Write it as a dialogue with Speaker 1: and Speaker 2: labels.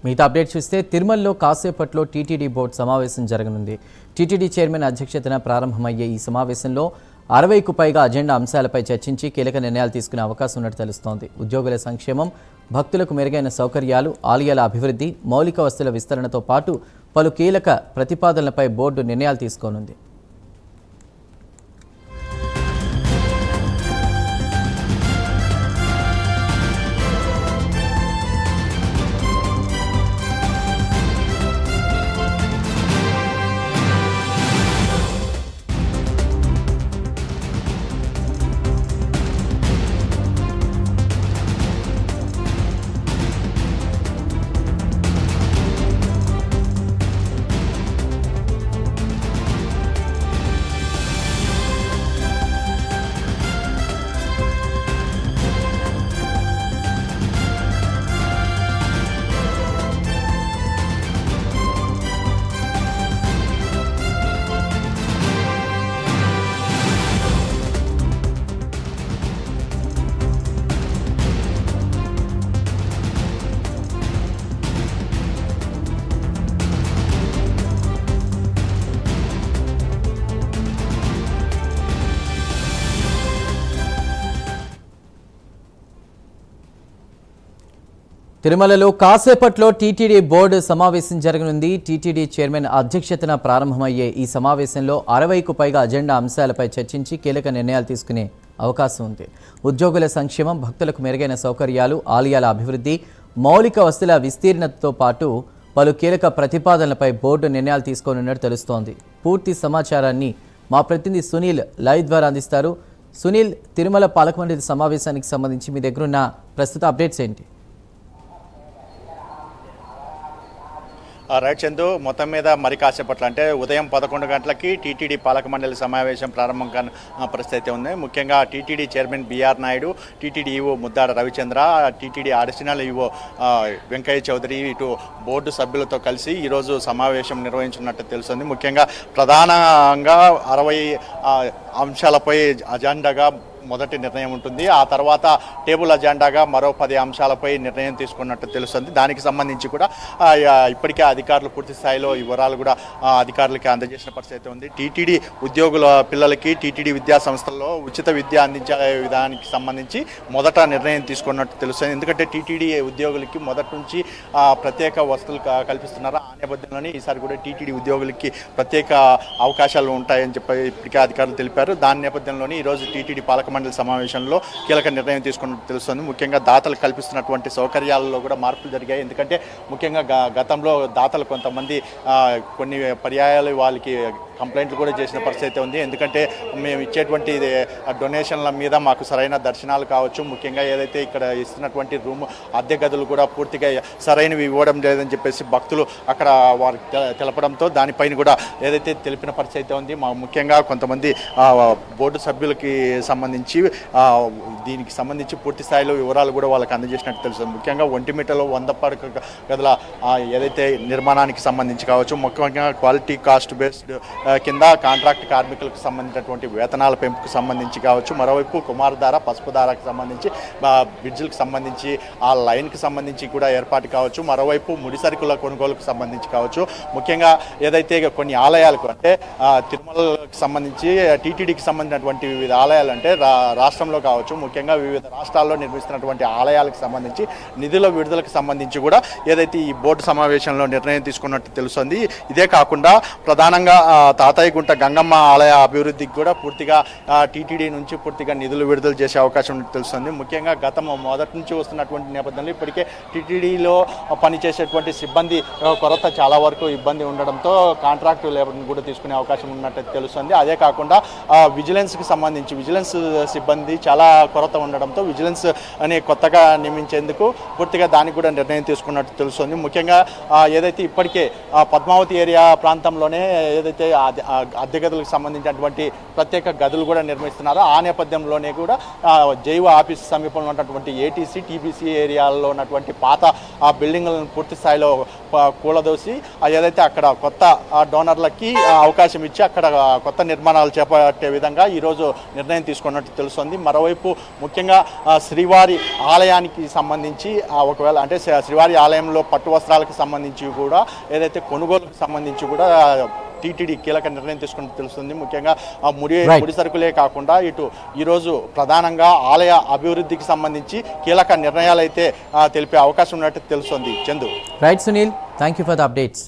Speaker 1: మిగతా అప్డేట్ చూస్తే తిరుమలలో కాసేపట్లో టీటీడీ బోర్డు సమావేశం జరగనుంది. టీటీడీ చైర్మన్ అధ్యక్షతన ప్రారంభమయ్యే ఈ సమావేశంలో 60కు పైగా అజెండా అంశాలపై చర్చించి కీలక నిర్ణయాలు తీసుకునే అవకాశం ఉన్నట్టు తెలుస్తోంది. ఉద్యోగుల సంక్షేమం, భక్తులకు మెరుగైన సౌకర్యాలు, ఆలయాల అభివృద్ధి, మౌలిక వసతుల విస్తరణతో పాటు పలు కీలక ప్రతిపాదనలపై బోర్డు నిర్ణయాలు తీసుకోనుంది. తిరుమలలో కాసేపట్లో టీటీడీ బోర్డు సమావేశం జరగనుంది. టీటీడీ చైర్మన్ అధ్యక్షతన ప్రారంభమయ్యే ఈ సమావేశంలో 60కు పైగా అజెండా అంశాలపై చర్చించి కీలక నిర్ణయాలు తీసుకునే అవకాశం ఉంది. ఉద్యోగుల సంక్షేమం, భక్తులకు మెరుగైన సౌకర్యాలు, ఆలయాల అభివృద్ధి, మౌలిక వసతుల విస్తీర్ణతతో పాటు పలు కీలక ప్రతిపాదనలపై బోర్డు నిర్ణయాలు తీసుకోనున్నట్టు తెలుస్తోంది. పూర్తి సమాచారాన్ని మా ప్రతినిధి సునీల్ లైవ్ ద్వారా అందిస్తారు. సునీల్, తిరుమల పాలకమండలి సమావేశానికి సంబంధించి మీ దగ్గరున్న ప్రస్తుత అప్డేట్స్ ఏంటి?
Speaker 2: రైట్ చందు, మొత్తం మీద మరి కాసేపట్లో అంటే ఉదయం 11 గంటలకి టీటీడీ పాలక మండలి సమావేశం ప్రారంభం కాని పరిస్థితి ఉంది. ముఖ్యంగా TTD chairman BR Naidu, TTD EO Muddada Ravichandra, TTD additional EO Venkaiah Chowdary, ఇటు బోర్డు సభ్యులతో కలిసి ఈరోజు సమావేశం నిర్వహించున్నట్టు తెలుస్తుంది. ముఖ్యంగా ప్రధానంగా 60 అంశాలపై అజెండాగా మొదటి నిర్ణయం ఉంటుంది. ఆ తర్వాత టేబుల్ అజెండాగా మరో 10 అంశాలపై నిర్ణయం తీసుకున్నట్టు తెలుస్తుంది. దానికి సంబంధించి కూడా ఇప్పటికే అధికారులు పూర్తి స్థాయిలో వివరాలు కూడా అధికారులకి అందజేసిన పరిస్థితి ఉంది. టీటీడీ ఉద్యోగుల పిల్లలకి టీటీడీ విద్యా సంస్థల్లో ఉచిత విద్య అందించే విధానానికి సంబంధించి మొదట నిర్ణయం తీసుకున్నట్టు తెలుస్తుంది. ఎందుకంటే టీటీడీ ఉద్యోగులకి మొదటి నుంచి ప్రత్యేక వసతులు కల్పిస్తున్నారు. ఆ నేపథ్యంలోనే ఈసారి కూడా టీటీడీ ఉద్యోగులకి ప్రత్యేక అవకాశాలు ఉంటాయని చెప్పి ఇప్పటికే అధికారులు తెలిపారు. దాని నేపథ్యంలోనే ఈరోజు టీటీడీ పాలక మండలి సమావేశంలో కీలక నిర్ణయం తీసుకున్నట్టు తెలుస్తుంది. ముఖ్యంగా దాతలు కల్పిస్తున్నటువంటి సౌకర్యాలలో కూడా మార్పులు జరిగాయి. ఎందుకంటే ముఖ్యంగా గతంలో దాతలు కొంతమంది కొన్ని పర్యాయాలు వాళ్ళకి కంప్లైంట్లు కూడా చేసిన పరిస్థితి ఉంది. ఎందుకంటే మేము ఇచ్చేటువంటి డొనేషన్ల మీద మాకు సరైన దర్శనాలు కావచ్చు, ముఖ్యంగా ఏదైతే ఇక్కడ ఇస్తున్నటువంటి రూమ్ అద్దె గదులు కూడా పూర్తిగా సరైనవి ఇవ్వడం లేదని చెప్పేసి భక్తులు అక్కడ వారికి తెలపడంతో దానిపైన కూడా ఏదైతే తెలిపిన పరిస్థితి ఉంది. ముఖ్యంగా కొంతమంది బోర్డు సభ్యులకి సంబంధించి దీనికి సంబంధించి పూర్తి స్థాయిలో వివరాలు కూడా వాళ్ళకి అందజేసినట్టు తెలుస్తుంది. ముఖ్యంగా ఒంటిమిట్టలో 100 పడక గదుల ఏదైతే నిర్మాణానికి సంబంధించి కావచ్చు, ముఖ్యంగా క్వాలిటీ కాస్ట్ బేస్డ్ కింద కాంట్రాక్ట్ కార్మికులకు సంబంధించినటువంటి వేతనాల పెంపుకు సంబంధించి కావచ్చు, మరోవైపు కుమారధార, పసుపుధారకు సంబంధించి బ్రిడ్జిలకు సంబంధించి ఆ లైన్కి సంబంధించి కూడా ఏర్పాటు కావచ్చు, మరోవైపు ముడిసరుకుల కొనుగోలుకు సంబంధించి కావచ్చు, ముఖ్యంగా ఏదైతే కొన్ని ఆలయాలకు అంటే తిరుమలకు సంబంధించి టీటీడీకి సంబంధించినటువంటి వివిధ ఆలయాలు అంటే రాష్ట్రంలో కావచ్చు, ముఖ్యంగా వివిధ రాష్ట్రాల్లో నిర్మిస్తున్నటువంటి ఆలయాలకు సంబంధించి నిధుల విడుదలకు సంబంధించి కూడా ఏదైతే ఈ బోర్డు సమావేశంలో నిర్ణయం తీసుకున్నట్టు తెలుస్తుంది. ఇదే కాకుండా ప్రధానంగా తాతయ్యగుంట గంగమ్మ ఆలయ అభివృద్ధికి కూడా పూర్తిగా టీటీడీ నుంచి పూర్తిగా నిధులు విడుదల చేసే అవకాశం ఉన్నట్టు తెలుస్తుంది. ముఖ్యంగా గతం మొదటి నుంచి వస్తున్నటువంటి నేపథ్యంలో ఇప్పటికే టీటీడీలో పనిచేసేటువంటి సిబ్బంది కొరత చాలా వరకు ఇబ్బంది ఉండడంతో కాంట్రాక్టు లేబర్ని కూడా తీసుకునే అవకాశం ఉన్నట్టు తెలుస్తుంది. అదే కాకుండా విజిలెన్స్కి సంబంధించి విజిలెన్స్ సిబ్బంది చాలా కొరత ఉండడంతో విజిలెన్స్ అని కొత్తగా నియమించేందుకు పూర్తిగా దానికి కూడా నిర్ణయం తీసుకున్నట్టు తెలుస్తుంది. ముఖ్యంగా ఏదైతే ఇప్పటికే పద్మావతి ఏరియా ప్రాంతంలోనే ఏదైతే అద్దె గదులకు సంబంధించినటువంటి ప్రత్యేక గదులు కూడా నిర్మిస్తున్నారో ఆ నేపథ్యంలోనే కూడా జైవ ఆఫీస్ సమీపంలో ఉన్నటువంటి ఏటీసీ, టీబీసీ ఏరియాల్లో ఉన్నటువంటి పాత బిల్డింగ్లను పూర్తి స్థాయిలో కూలదోసి ఏదైతే అక్కడ కొత్త డోనర్లకి అవకాశం ఇచ్చి అక్కడ కొత్త నిర్మాణాలు చేపట్టే విధంగా ఈరోజు నిర్ణయం తీసుకున్నట్టు ఉన్నట్టు తెలుస్తుంది. మరోవైపు ముఖ్యంగా శ్రీవారి ఆలయానికి సంబంధించి ఒకవేళ అంటే శ్రీవారి ఆలయంలో పట్టు వస్త్రాలకు సంబంధించి కూడా ఏదైతే కొనుగోలుకు సంబంధించి కూడా టీటీడీ కీలక నిర్ణయం తీసుకుని తెలుస్తుంది. ముఖ్యంగా ముడి సరుకులే కాకుండా ఇటు ఈరోజు ప్రధానంగా ఆలయ అభివృద్ధికి సంబంధించి కీలక నిర్ణయాలు అయితే తెలిపే అవకాశం ఉన్నట్టు తెలుస్తుంది. Chandu.
Speaker 1: Right Sunil, thank you for the updates.